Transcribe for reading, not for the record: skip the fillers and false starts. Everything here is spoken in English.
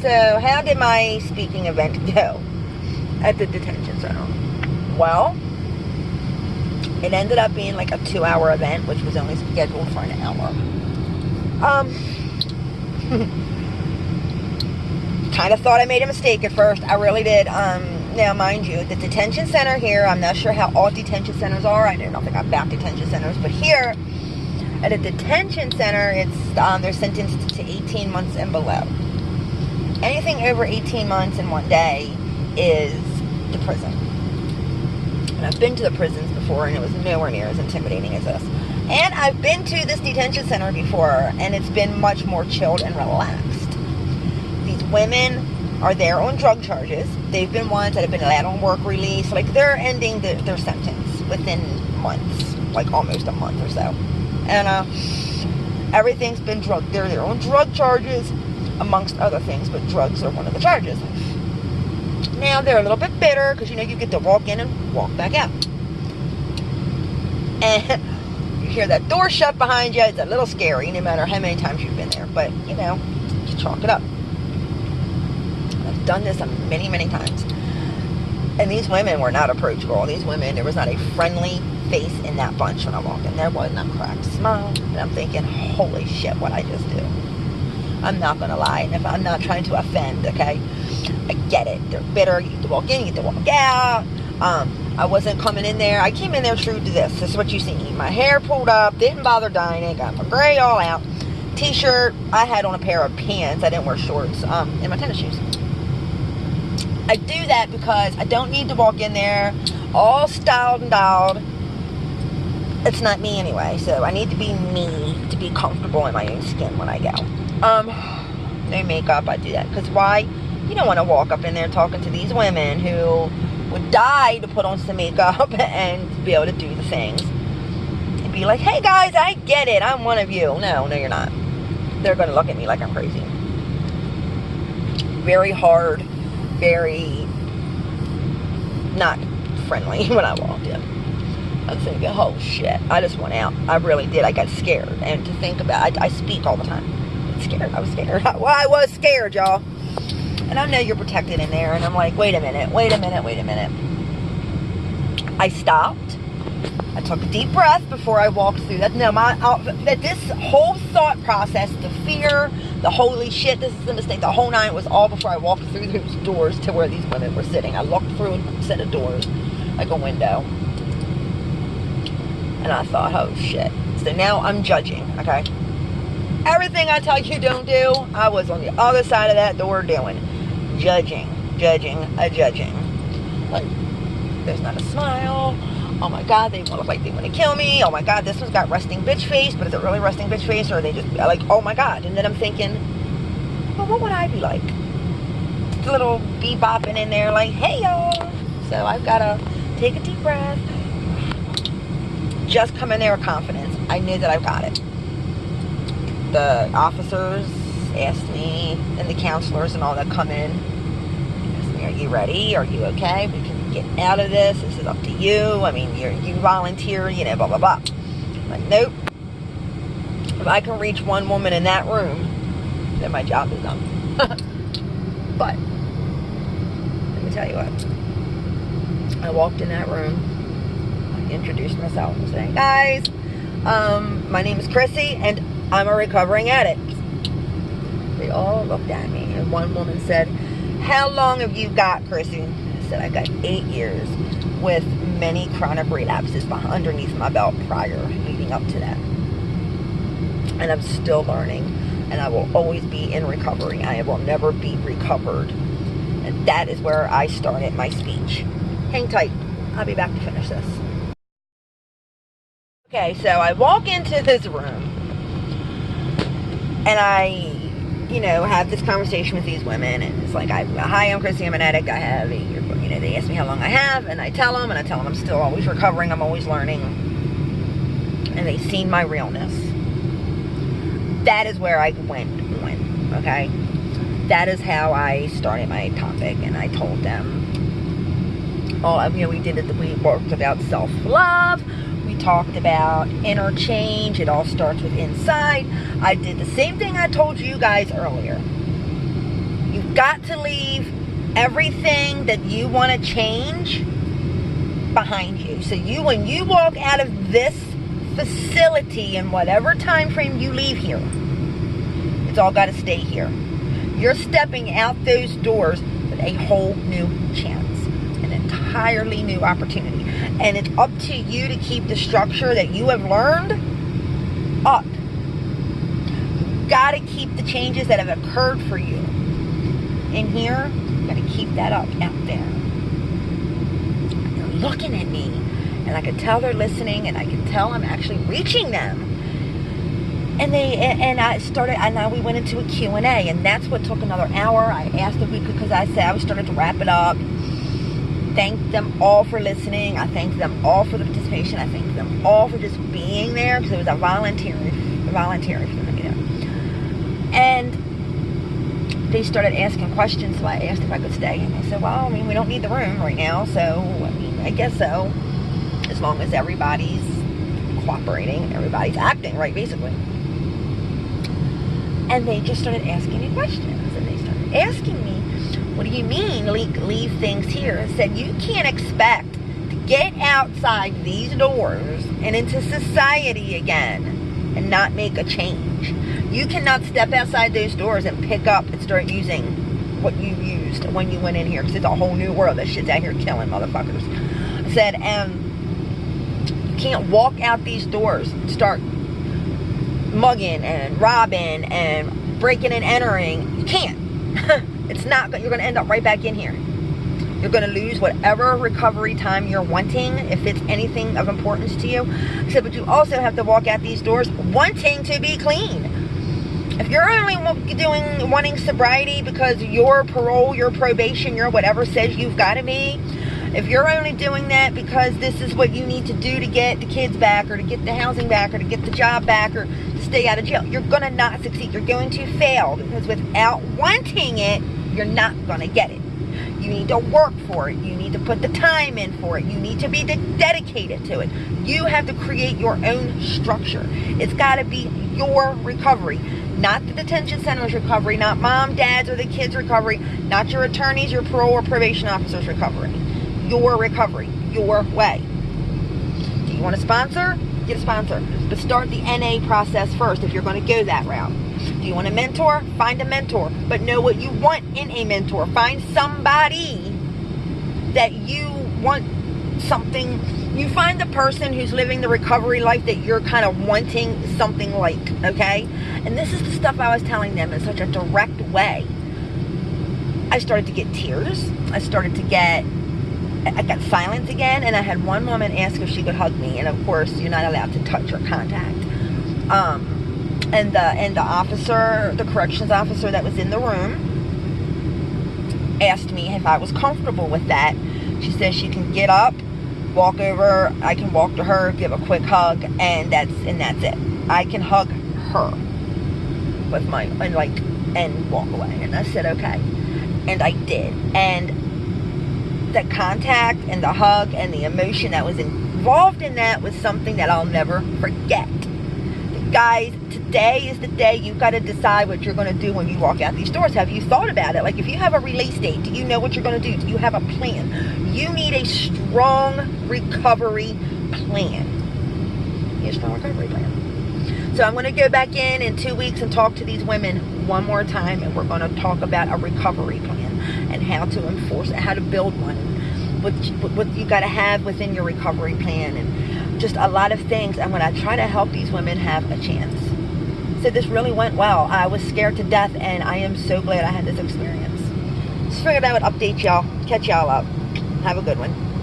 So, how did my speaking event go at the detention center? Well, it ended up being like a 2-hour event, which was only scheduled for an hour. Kind of thought I made a mistake at first. I really did. Now, mind you, the detention center here, I'm not sure how all detention centers are. I don't think I've backed detention centers, but here at a detention center, it's they're sentenced to 18 months and below. Anything over 18 months in one day is the prison. And I've been to the prisons before, and it was nowhere near as intimidating as this. And I've been to this detention center before, and it's been much more chilled and relaxed. These women are there on drug charges. They've been ones that have been allowed on work release. Like, they're ending their sentence within months, like almost a month or so. And everything's been drug. They're there on drug charges, amongst other things, but drugs are one of the charges. Now, they're a little bit bitter because, you get to walk in and walk back out. And you hear that door shut behind you. It's a little scary no matter how many times you've been there. But, you chalk it up. I've done this many, many times. And these women were not approachable. These women, there was not a friendly face in that bunch when I walked in. There wasn't a cracked smile. And I'm thinking, holy shit, what I just do. I'm not going to lie. And if I'm not trying to offend, okay? I get it. They're bitter. You get to walk in. You get to walk out. I wasn't coming in there. I came in there true to this. This is what you see. My hair pulled up. Didn't bother dyeing it. Got my gray all out. T-shirt. I had on a pair of pants. I didn't wear shorts. And my tennis shoes. I do that because I don't need to walk in there all styled and dialed. It's not me anyway. So I need to be me to be comfortable in my own skin when I go. No makeup. I do that. Because why? You don't want to walk up in there talking to these women who would die to put on some makeup and be able to do the things. And be like, hey guys, I get it. I'm one of you. No, you're not. They're going to look at me like I'm crazy. Very hard. Very not friendly when I walked in. I was thinking, oh shit, I just went out. I really did. I got scared. And to think about, I speak all the time. Scared. I was scared. Well, I was scared, y'all. And I know you're protected in there. And I'm like, wait a minute. I stopped. I took a deep breath before I walked through that. No, this whole thought process, the fear, the holy shit, this is a mistake, the whole nine was all before I walked through those doors to where these women were sitting. I looked through a set of doors, like a window. And I thought, oh shit. So now I'm judging, okay? Everything I tell you don't do, I was on the other side of that door doing. Judging. Like, there's not a smile. Oh my God, they look like they want to kill me. Oh my God, this one's got resting bitch face, but is it really resting bitch face, or are they just like, oh my God? And then I'm thinking, well, what would I be like? Just a little bebopping in there like, hey y'all. So I've got to take a deep breath. Just come in there with confidence. I knew that I've got it. The officers asked me, and the counselors and all that come in, asked me, are you ready? Are you okay? We can get out of this. This is up to you. I mean, you volunteer, blah, blah, blah. I'm like, nope. If I can reach one woman in that room, then my job is done. But, let me tell you what. I walked in that room. I introduced myself and saying, guys, my name is Chrissy, and I'm a recovering addict. They all looked at me, and one woman said, how long have you got, Chrissy? I said, I got 8 years with many chronic relapses underneath my belt prior, leading up to that. And I'm still learning, and I will always be in recovery. I will never be recovered. And that is where I started my speech. Hang tight. I'll be back to finish this. Okay, so I walk into this room, and I, have this conversation with these women, and it's like, hi, I'm Chrissy, I'm an addict, I have 8 years, they ask me how long I have, and I tell them, I'm still always recovering, I'm always learning, and they've seen my realness. That is where I went on, okay? That is how I started my topic, and I told them, we worked about self-love, we talked about inner change, it all starts with inside. I did the same thing I told you guys earlier. You've You've got to leave everything that you want to change behind you. So when you walk out of this facility in whatever time frame you leave here, it's all got to stay here. You're stepping out those doors with a whole new chance, an entirely new opportunity. And it's up to you to keep the structure that you have learned up. You've got to keep the changes that have occurred for you in here. You've got to keep that up out there. They're looking at me, and I can tell they're listening, and I can tell I'm actually reaching them. And we went into a Q&A, and that's what took another hour. I asked if we could, because I said I was starting to wrap it up. Thanked them all for listening. I thanked them all for the participation. I thanked them all for just being there, because it was a voluntary for them, you know. And they started asking questions, so I asked if I could stay, and they said, well, I mean, we don't need the room right now, so, I mean, I guess so, as long as everybody's cooperating, everybody's acting right, basically. And they just started asking me questions, and they started asking me, what do you mean leave things here? I said, you can't expect to get outside these doors and into society again and not make a change. You cannot step outside those doors and pick up and start using what you used when you went in here, because it's a whole new world. That shit's out here killing motherfuckers. I said, you can't walk out these doors and start mugging and robbing and breaking and entering. You can't. It's not. You're going to end up right back in here. You're going to lose whatever recovery time you're wanting, if it's anything of importance to you. I said, but you also have to walk out these doors wanting to be clean. If you're only wanting sobriety because your parole, your probation, your whatever says you've got to be, if you're only doing that because this is what you need to do to get the kids back, or to get the housing back, or to get the job back, or to stay out of jail, you're going to not succeed. You're going to fail, because without wanting it, you're not going to get it. You need to work for it. You need to put the time in for it. You need to be dedicated to it. You have to create your own structure. It's got to be your recovery. Not the detention center's recovery, not mom, dad's, or the kids' recovery, not your attorney's, your parole, or probation officer's recovery. Your recovery, your way. Do you want a sponsor? Get a sponsor. But start the NA process first if you're going to go that route. Do you want a mentor? Find a mentor. But know what you want in a mentor. Find somebody that you want something. You find the person who's living the recovery life that you're kind of wanting something like, okay? And this is the stuff I was telling them in such a direct way. I started to get tears. I got silence again, and I had one woman ask if she could hug me, and of course you're not allowed to touch or contact. And the officer, the corrections officer that was in the room, asked me if I was comfortable with that. She says she can get up, walk over, I can walk to her, give a quick hug, and that's it. I can hug her with and walk away. And I said okay, and I did. And the contact and the hug and the emotion that was involved in that was something that I'll never forget. Guys, today is the day you've got to decide what you're going to do when you walk out these doors. Have you thought about it? Like, if you have a release date, do you know what you're going to do? Do you have a plan? You need a strong recovery plan. You need a strong recovery plan. So I'm going to go back in 2 weeks and talk to these women one more time, and we're going to talk about a recovery plan and how to enforce it, how to build one, what you got to have within your recovery plan, and just a lot of things. I'm going to try to help these women have a chance. So this really went well. I was scared to death, and I am so glad I had this experience. Just figured I would update y'all, catch y'all up. Have a good one.